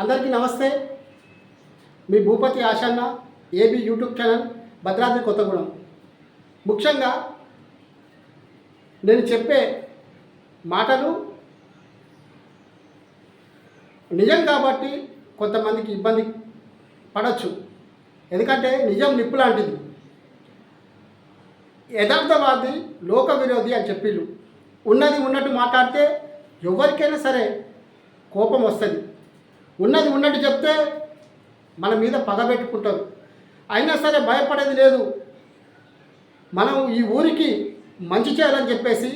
అందరికీ నమస్తే. మీ Bhupathi Ashanna, AB YouTube channel, Bhadradri Kothagudem. ముఖ్యంగా నేను చెప్పే మాటలు నిజం కాబట్టి కొంతమందికి ఇబ్బంది పడవచ్చు. ఎందుకంటే నిజం నిప్పు లాంటిది. యథార్థవాది లోక విరోధి అని చెప్పిళ్ళు. ఉన్నది ఉన్నట్టు మాట్లాడితే ఎవరికైనా సరే కోపం వస్తుంది. ఉన్నది ఉన్నట్టు చెప్తే మన మీద పగబెట్టుకుంటారు. అయినా సరే భయపడేది లేదు. మనం ఈ ఊరికి మంచి చేయాలని చెప్పేసి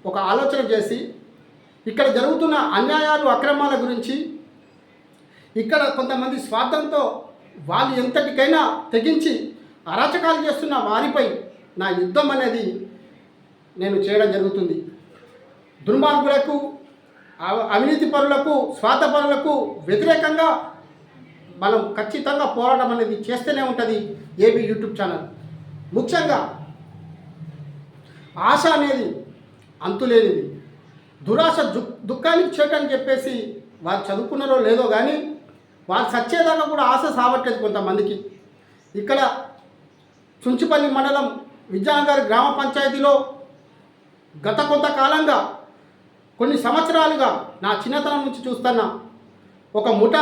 ఒక ఆలోచన చేసి ఇక్కడ జరుగుతున్న అన్యాయాలు అక్రమాల గురించి, ఇక్కడ కొంతమంది స్వార్థంతో వాళ్ళు ఎంతటికైనా తెగించి అరాచకాలు చేస్తున్న వారిపై నా యుద్ధం అనేది నేను చేయడం జరుగుతుంది. దుర్మార్గులకు, అవినీతి పరులకు, స్వార్థపరులకు వ్యతిరేకంగా మనం ఖచ్చితంగా పోరాటం అనేది చేస్తూనే ఉంటుంది ఏబీ యూట్యూబ్ ఛానల్. ముఖ్యంగా ఆశ అనేది అంతులేనిది. దురాశ దుఃఖానికి చేటని చెప్పేసి వారు చదువుకున్నారో లేదో కానీ వారు సచ్చేదాకా కూడా ఆశ సావట్లేదు కొంతమందికి. ఇక్కడ చుంచుపల్లి మండలం విజయనగర్ గ్రామ పంచాయతీలో గత కొంతకాలంగా కొన్ని సంవత్సరాలుగా నా చిన్నతనం నుంచి చూస్తున్నా ఒక ముఠ,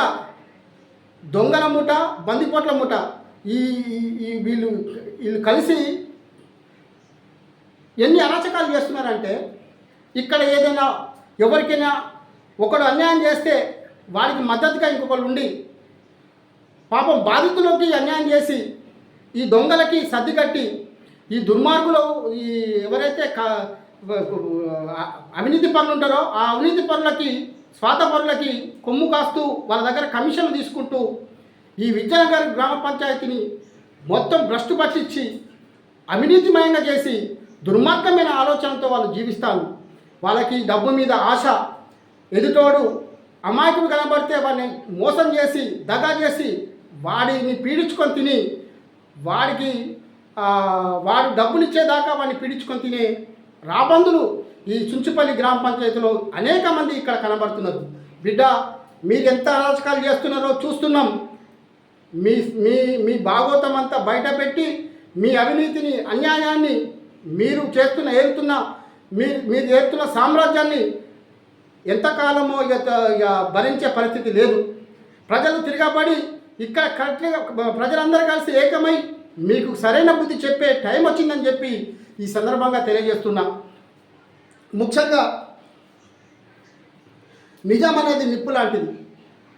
దొంగల ముఠ, బందిపోట్ల ముఠ, ఈ వీళ్ళు కలిసి ఎన్ని అరాచకాలు చేస్తున్నారంటే, ఇక్కడ ఏదైనా ఎవరికైనా ఒకడు అన్యాయం చేస్తే వాడికి మద్దతుగా ఇంకొకరు ఉండి పాపం బాధితులకి అన్యాయం చేసి ఈ దొంగలకి సర్ది కట్టి ఈ దుర్మార్గులు, ఈ ఎవరైతే అవినీతి పరులు ఉంటారో ఆ అవినీతి పరులకి, స్వార్థపరులకి కొమ్ము కాస్తూ వాళ్ళ దగ్గర కమిషన్లు తీసుకుంటూ ఈ విజయనగర్ గ్రామ పంచాయతీని మొత్తం భ్రష్టు పట్టించి అవినీతిమయంగా చేసి దుర్మార్గమైన ఆలోచనతో వాళ్ళు జీవిస్తారు. వాళ్ళకి డబ్బు మీద ఆశ, ఎదుటోడు అమాయకుడు కనబడితే వాడిని మోసం చేసి దగా చేసి వాడిని పీడించుకొని తిని వాడికి వాడు డబ్బులు ఇచ్చేదాకా వాడిని పీడించుకొని తినే రాబందులు ఈ చుంచుపల్లి గ్రామ పంచాయతీలో అనేక మంది ఇక్కడ కనబడుతున్నారు. బిడ్డ, మీరు ఎంత అరాచకాలు చేస్తున్నారో చూస్తున్నాం. మీ మీ మీ భాగోతం అంతా బయట పెట్టి మీ అవినీతిని, అన్యాయాన్ని, మీరు మీరు ఏరుతున్న సామ్రాజ్యాన్ని ఎంతకాలమో ఇక భరించే పరిస్థితి లేదు. ప్రజలు తిరగబడి ఇక్కడ కరెక్ట్గా ప్రజలందరూ కలిసి ఏకమై మీకు సరైన బుద్ధి చెప్పే టైం వచ్చిందని చెప్పి ఈ సందర్భంగా తెలియజేస్తున్నా. ముఖ్యంగా నిజం అనేది నిప్పు లాంటిది.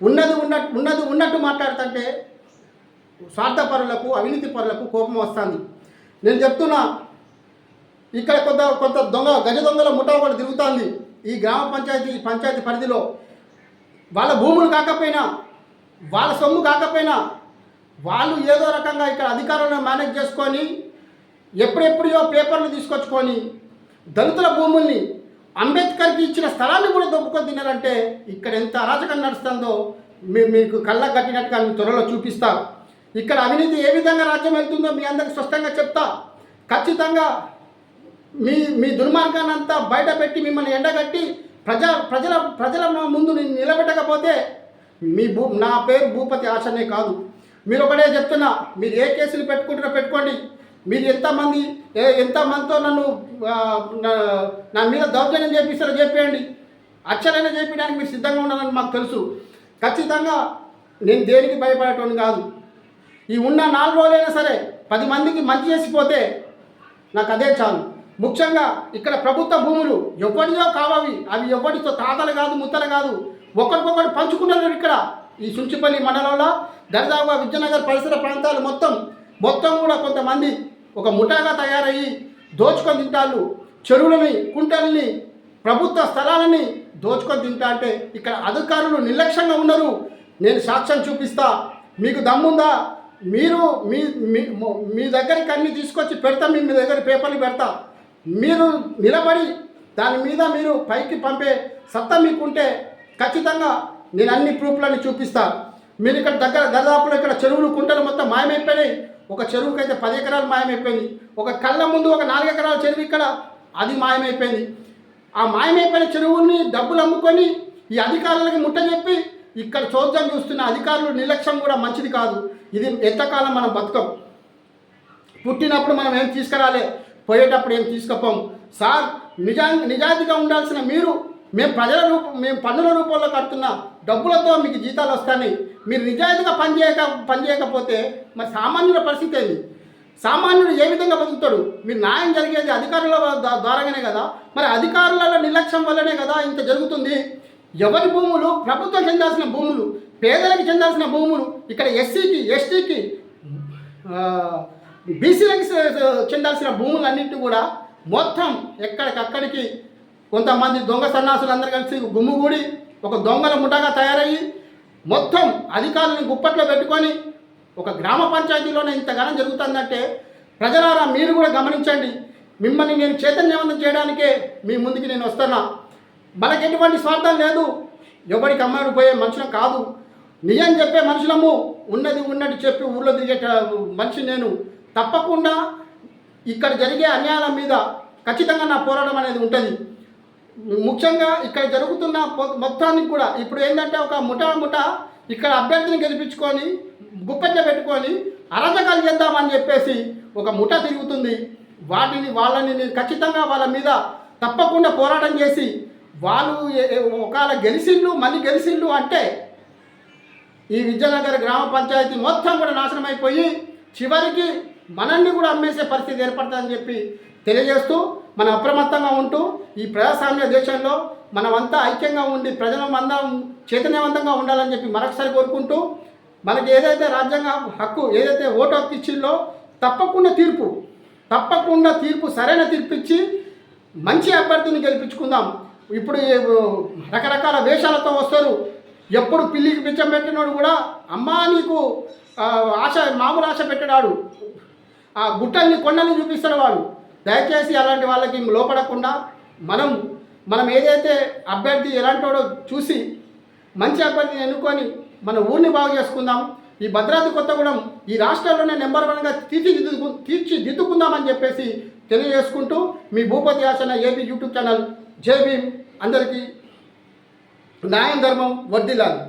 ఉన్నది ఉన్నట్టు మాట్లాడుతుంటే స్వార్థపరులకు, అవినీతి పరులకు కోపం వస్తుంది. నేను చెప్తున్నా, ఇక్కడ కొంత గజ దొంగల ముఠా కూడా తిరుగుతుంది ఈ గ్రామ పంచాయతీ పరిధిలో. వాళ్ళ భూములు కాకపోయినా, వాళ్ళ సొమ్ము కాకపోయినా వాళ్ళు ఏదో రకంగా ఇక్కడ అధికారులను మేనేజ్ చేసుకొని ఎప్పుడెప్పుడో పేపర్లు తీసుకొచ్చుకొని దళితుల భూముల్ని, అంబేద్కర్కి ఇచ్చిన స్థలాన్ని కూడా దొబ్బుకొని తినారంటే ఇక్కడ ఎంత అరాచకం నడుస్తుందో మీకు కళ్ళకు కట్టినట్టుగా మీ త్వరలో చూపిస్తా. ఇక్కడ అవినీతి ఏ విధంగా రాజ్యం వెళ్తుందో మీ అందరికి స్పష్టంగా చెప్తా. ఖచ్చితంగా మీ దుర్మార్గాన్ని అంతా బయట పెట్టి మిమ్మల్ని ఎండగట్టి ప్రజల ముందు నిలబెట్టకపోతే నా పేరు భూపతి ఆశనే కాదు. మీరు ఒకటే చెప్తున్నా, మీరు ఏ కేసులు పెట్టుకుంటారో పెట్టుకోండి. మీరు ఎంతమందితో నా మీద దౌర్జన్యం చేపిస్తారో చెప్పేయండి. అక్షరైనా చేపించడానికి మీరు సిద్ధంగా ఉన్నారని మాకు తెలుసు. ఖచ్చితంగా నేను దేనికి భయపడేటోని కాదు. ఈ ఉన్న 4 రోజులైనా సరే 10 మందికి మంచి చేసిపోతే నాకు అదే చాలు. ముఖ్యంగా ఇక్కడ ప్రభుత్వ భూములు ఎవరిదో కావవి, అవి ఎవరితో తాతలు కాదు, ముత్తలు కాదు, ఒకరికొకరు పంచుకున్నారు. ఇక్కడ ఈ చుంచుపల్లి మండలంలో దరిదాపుగా విజయనగర్ పరిసర ప్రాంతాలు మొత్తం కూడా కొంతమంది ఒక ముఠాగా తయారయ్యి దోచుకొని తింటాళ్ళు. చెరువులని, కుంటల్ని, ప్రభుత్వ స్థలాలని దోచుకొని తింటా అంటే ఇక్కడ అధికారులు నిర్లక్ష్యంగా ఉన్నారు. నేను సాక్ష్యం చూపిస్తా. మీకు దమ్ముందా? మీరు మీ దగ్గరికి అన్నీ తీసుకొచ్చి పెడతా, మీ దగ్గర పేపర్లు పెడతా. మీరు నిలబడి దాని మీద మీరు పైకి పంపే సత్తా మీకుంటే ఖచ్చితంగా నేను అన్ని ప్రూఫ్లను చూపిస్తా. మీరు ఇక్కడ దరిదాపులో ఇక్కడ చెరువులు, కుంటలు మొత్తం మాయమైపోయినాయి. ఒక చెరువుకి అయితే 10 ఎకరాలు మాయమైపోయింది. ఒక కళ్ళ ముందు ఒక 4 ఎకరాల చెరువు ఇక్కడ అది మాయమైపోయింది. ఆ మాయమైపోయిన చెరువుల్ని డబ్బులు అమ్ముకొని ఈ అధికారులకి ముట్ట చెప్పి ఇక్కడ చోద్యం చూస్తున్న అధికారులు నిర్లక్ష్యం కూడా మంచిది కాదు. ఇది ఎంతకాలం మనం బతుకం. పుట్టినప్పుడు మనం ఏం తీసుకురాలే, పోయేటప్పుడు ఏం తీసుకుపోం. సార్ నిజాయితీగా ఉండాల్సిన మీరు, మేము పన్నుల రూపంలో కడుతున్న డబ్బులతో మీకు జీతాలు వస్తాయి. మీరు నిజాయితీగా పనిచేయకపోతే మరి సామాన్యుల పరిస్థితి ఏంది? సామాన్యుడు ఏ విధంగా బతుకుతాడు? మీరు న్యాయం జరిగేది అధికారుల ద్వారాగానే కదా. మరి అధికారుల నిర్లక్ష్యం వల్లనే కదా ఇంత జరుగుతుంది. ఎవరి భూములు ప్రభుత్వం చెందాల్సిన భూములు, పేదలకు చెందాల్సిన భూములు, ఇక్కడ ఎస్సీకి, ఎస్టీకి, బీసీలకి చెందాల్సిన భూములన్నింటినీ కూడా మొత్తం ఎక్కడికక్కడికి కొంతమంది దొంగ సన్నాసులు అందరూ కలిసి గుమ్ముగూడి ఒక దొంగల ముఠాగా తయారయ్యి మొత్తం అధికారులను గుప్పట్లో పెట్టుకొని ఒక గ్రామ పంచాయతీలోనే ఇంతగానం జరుగుతుందంటే ప్రజలారా మీరు కూడా గమనించండి. మిమ్మల్ని నేను చైతన్యవంతం చేయడానికే మీ ముందుకి నేను వస్తున్నా. మనకి ఎటువంటి స్వార్థం లేదు. ఎవరికి అమ్మాడు పోయే మనుషులం కాదు. నిజం చెప్పే మనుషులము. ఉన్నది ఉన్నట్టు చెప్పి ఊళ్ళో తిరిగే మనిషి నేను. తప్పకుండా ఇక్కడ జరిగే అన్యాయాల మీద ఖచ్చితంగా నా పోరాటం అనేది ఉంటుంది. ముఖ్యంగా ఇక్కడ జరుగుతున్న మొత్తానికి కూడా ఇప్పుడు ఏంటంటే ఒక ముఠా ఇక్కడ అభ్యర్థిని గెలిపించుకొని గుప్పెట్లో పెట్టుకొని అరాచకాలు చేద్దామని చెప్పేసి ఒక ముఠా తిరుగుతుంది. వాళ్ళని నేను ఖచ్చితంగా వాళ్ళ మీద తప్పకుండా పోరాటం చేసి వాళ్ళు ఒకవేళ మళ్ళీ గెలిచిండ్లు అంటే ఈ విద్యానగర్ గ్రామ పంచాయతీ మొత్తం కూడా నాశనం అయిపోయి చివరికి మనల్ని కూడా అమ్మేసే పరిస్థితి ఏర్పడుతుందని చెప్పి తెలియజేస్తూ మనం అప్రమత్తంగా ఉంటూ ఈ ప్రజాస్వామ్య దేశంలో మనమంతా ఐక్యంగా ఉండి ప్రజలందరం చైతన్యవంతంగా ఉండాలని చెప్పి మరొకసారి కోరుకుంటూ మనకి ఏదైతే రాజ్యాంగ హక్కు ఏదైతే ఓటు హక్కు ఇచ్చిందో తప్పకుండా తీర్పు సరైన తీర్పు ఇచ్చి మంచి అభ్యర్థిని గెలిపించుకుందాం. ఇప్పుడు రకరకాల వేషాలతో వస్తారు. ఎప్పుడు పిల్లికి పిచ్చం పెట్టినోడు కూడా అమ్మా నీకు మామూలు ఆశ పెట్టడాడు, ఆ గుట్టల్ని కొండల్ని చూపిస్తాడు వాడు. దయచేసి అలాంటి వాళ్ళకి లోపడకుండా మనం ఏదైతే అభ్యర్థి ఎలాంటివాడో చూసి మంచి అభ్యర్థిని ఎన్నుకొని మన ఊరిని బాగు చేసుకుందాం. ఈ భద్రాద్రి కొత్తగూడెం ఈ రాష్ట్రంలోనే నెంబర్ 1గా తీర్చిదిద్దుకుందామని చెప్పేసి తెలియజేసుకుంటూ మీ భూపతి ఆసన ఏపీ యూట్యూబ్ ఛానల్ జై భీమ్. అందరికీ న్యాయం ధర్మం వర్ధిల్లాలి.